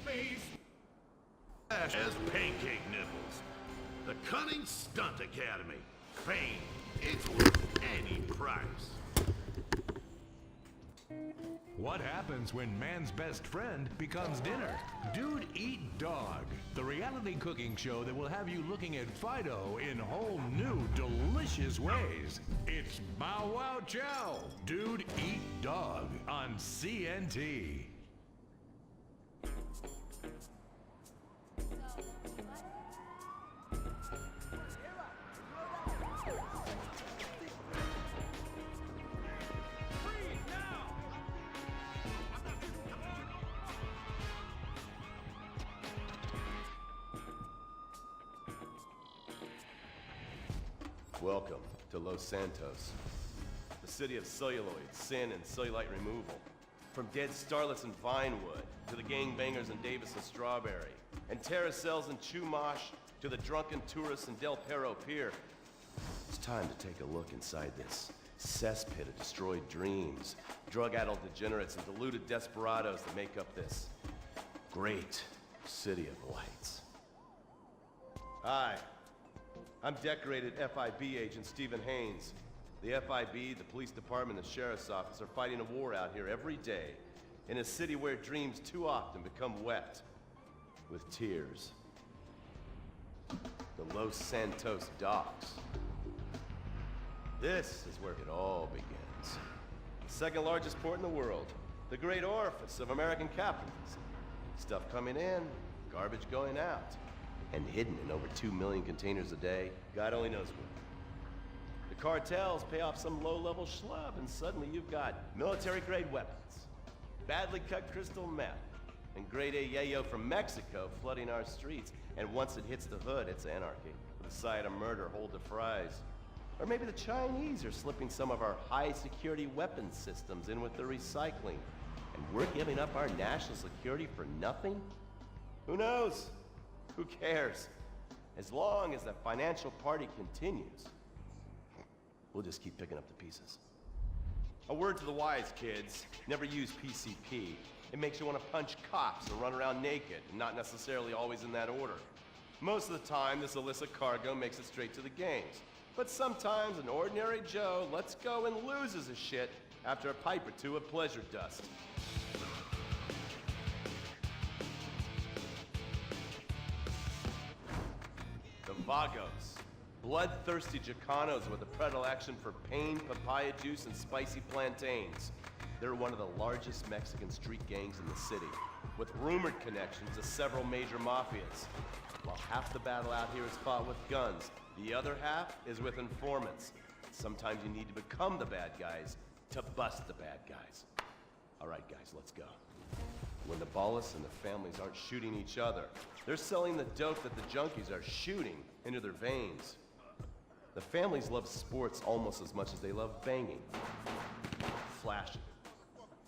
face as pancake nipples. The Cunning Stunt Academy. Fame. It's worth any price. What happens when man's best friend becomes dinner? Dude Eat Dog, the reality cooking show that will have you looking at Fido in whole new, delicious ways. It's Bow Wow Chow, Dude Eat Dog on CNT. Welcome to Los Santos, the city of celluloid, sin, and cellulite removal. From dead starlets in Vinewood, to the gangbangers in Davis and Strawberry, and terracels in Chumash, to the drunken tourists in Del Perro Pier. It's time to take a look inside this cesspit of destroyed dreams, drug-addled degenerates, and deluded desperados that make up this great city of lights. Hi. I'm decorated FIB agent Stephen Haynes. The FIB, the police department, and the sheriff's office are fighting a war out here every day in a city where dreams too often become wet with tears. The Los Santos docks. This is where it all begins. The second largest port in the world. The great orifice of American capitalism. Stuff coming in, garbage going out. And hidden in over 2 million containers a day, God only knows where. The cartels pay off some low-level schlub, and suddenly you've got military-grade weapons, badly cut crystal meth, and grade A yayo from Mexico flooding our streets. And once it hits the hood, it's anarchy, with a side of murder hold the fries. Or maybe the Chinese are slipping some of our high-security weapons systems in with the recycling, and we're giving up our national security for nothing? Who knows? Who cares? As long as the financial party continues, we'll just keep picking up the pieces. A word to the wise, kids. Never use PCP. It makes you want to punch cops and run around naked, and not necessarily always in that order. Most of the time, this illicit cargo makes it straight to the games. But sometimes an ordinary Joe lets go and loses his shit after a pipe or two of pleasure dust. Vagos, bloodthirsty Chicanos with a predilection for pain, papaya juice, and spicy plantains. They're one of the largest Mexican street gangs in the city, with rumored connections to several major mafias. While half the battle out here is fought with guns, the other half is with informants. Sometimes you need to become the bad guys to bust the bad guys. All right, guys, let's go. When the ballas and the families aren't shooting each other, they're selling the dope that the junkies are shooting into their veins. The families love sports almost as much as they love banging. Flashy,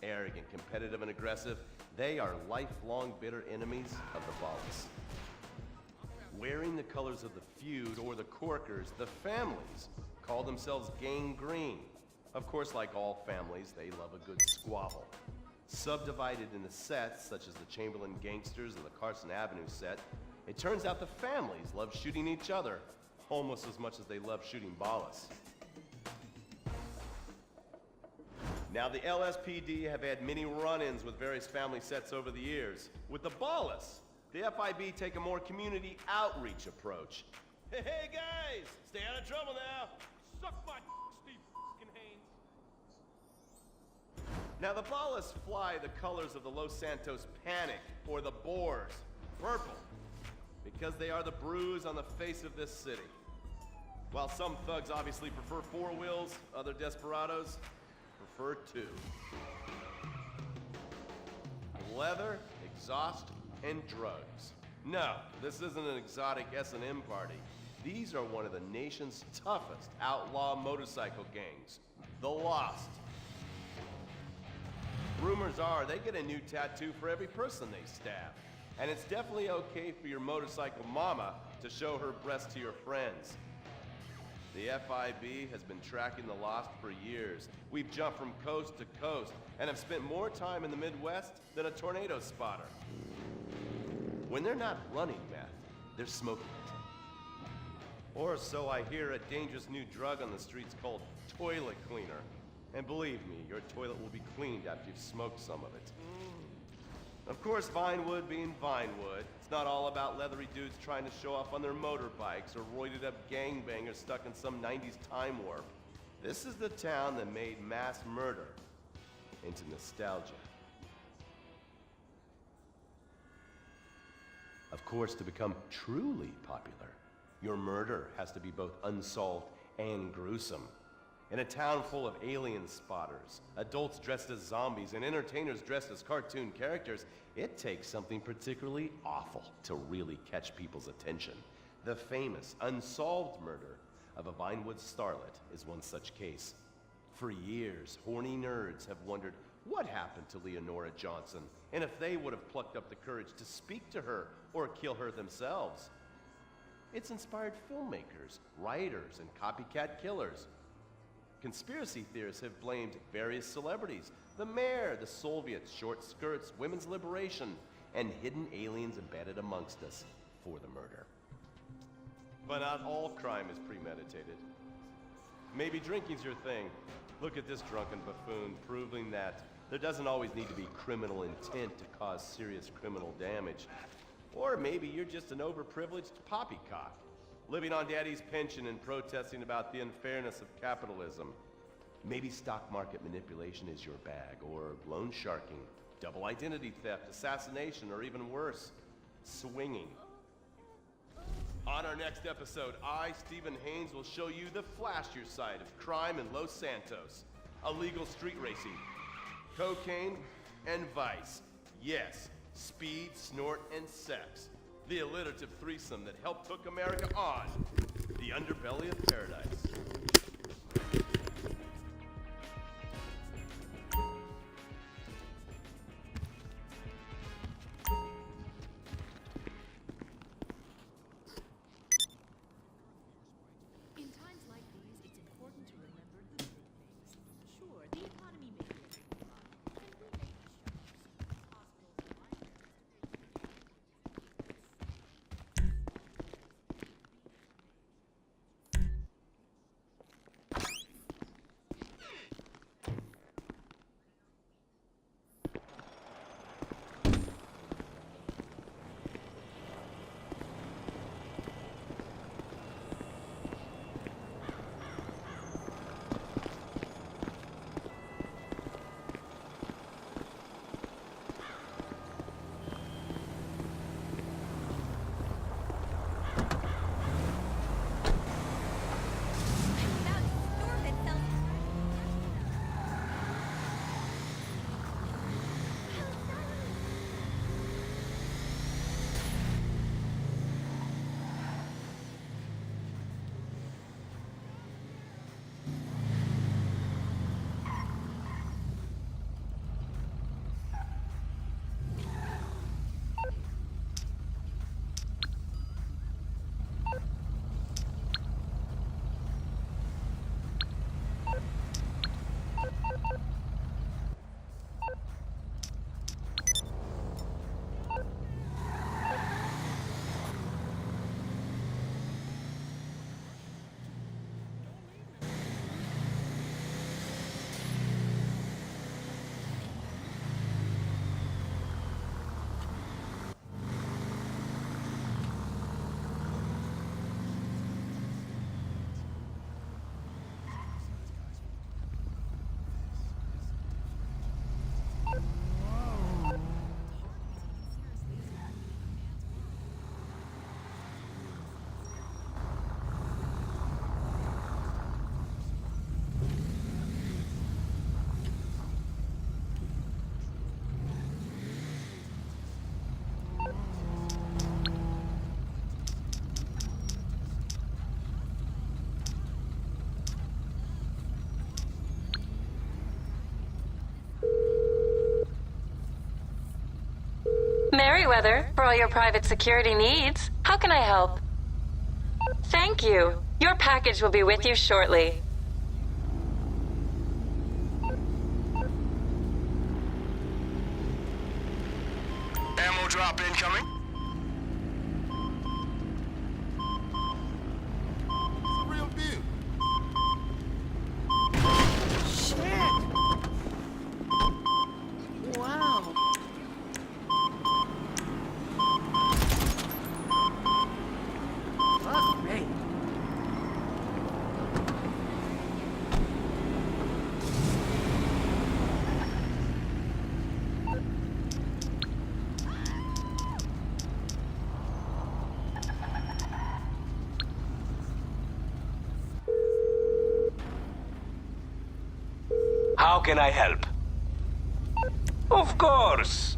arrogant, competitive, and aggressive, they are lifelong bitter enemies of the ballas. Wearing the colors of the feud or the corkers, the families call themselves Gang Green. Of course, like all families, they love a good squabble. Subdivided into sets, such as the Chamberlain Gangsters and the Carson Avenue set, it turns out the families love shooting each other almost as much as they love shooting ballas. Now, the LSPD have had many run-ins with various family sets over the years. With the ballas, the FIB take a more community outreach approach. Hey guys, stay out of trouble now. Suck my Steve Haynes. Now, the ballas fly the colors of the Los Santos Panic, or the Boers, purple, because they are the bruise on the face of this city. While some thugs obviously prefer 4 wheels, other desperados prefer 2. Leather, exhaust, and drugs. No, this isn't an exotic S&M party. These are one of the nation's toughest outlaw motorcycle gangs, the Lost. Rumors are they get a new tattoo for every person they stab. And it's definitely okay for your motorcycle mama to show her breast to your friends. The FIB has been tracking the Lost for years. We've jumped from coast to coast and have spent more time in the Midwest than a tornado spotter. When they're not running meth, they're smoking it. Or so I hear, a dangerous new drug on the streets called toilet cleaner. And believe me, your toilet will be cleaned after you've smoked some of it. Of course, Vinewood being Vinewood, it's not all about leathery dudes trying to show off on their motorbikes or roided up gangbangers stuck in some 90s time warp. This is the town that made mass murder into nostalgia. Of course, to become truly popular, your murder has to be both unsolved and gruesome. In a town full of alien spotters, adults dressed as zombies, and entertainers dressed as cartoon characters, it takes something particularly awful to really catch people's attention. The famous, unsolved murder of a Vinewood starlet is one such case. For years, horny nerds have wondered what happened to Leonora Johnson, and if they would have plucked up the courage to speak to her or kill her themselves. It's inspired filmmakers, writers, and copycat killers. Conspiracy theorists have blamed various celebrities, the mayor, the Soviets, short skirts, women's liberation, and hidden aliens embedded amongst us for the murder. But not all crime is premeditated. Maybe drinking's your thing. Look at this drunken buffoon, proving that there doesn't always need to be criminal intent to cause serious criminal damage. Or maybe you're just an overprivileged poppycock, living on daddy's pension and protesting about the unfairness of capitalism. Maybe stock market manipulation is your bag, or loan sharking, double identity theft, assassination, or even worse, swinging. On our next episode, I, Stephen Haynes, will show you the flashier side of crime in Los Santos. Illegal street racing, cocaine, and vice. Yes, speed, snort, and sex. The alliterative threesome that helped hook America on the underbelly of paradise. In times like these, it's important to remember the good things. Sure, the economy may be a bit rough, and we may be shelters, hospitals, and libraries. Merriweather, for all your private security needs. How can I help? Thank you. Your package will be with you shortly. Ammo drop incoming. How can I help? Of course.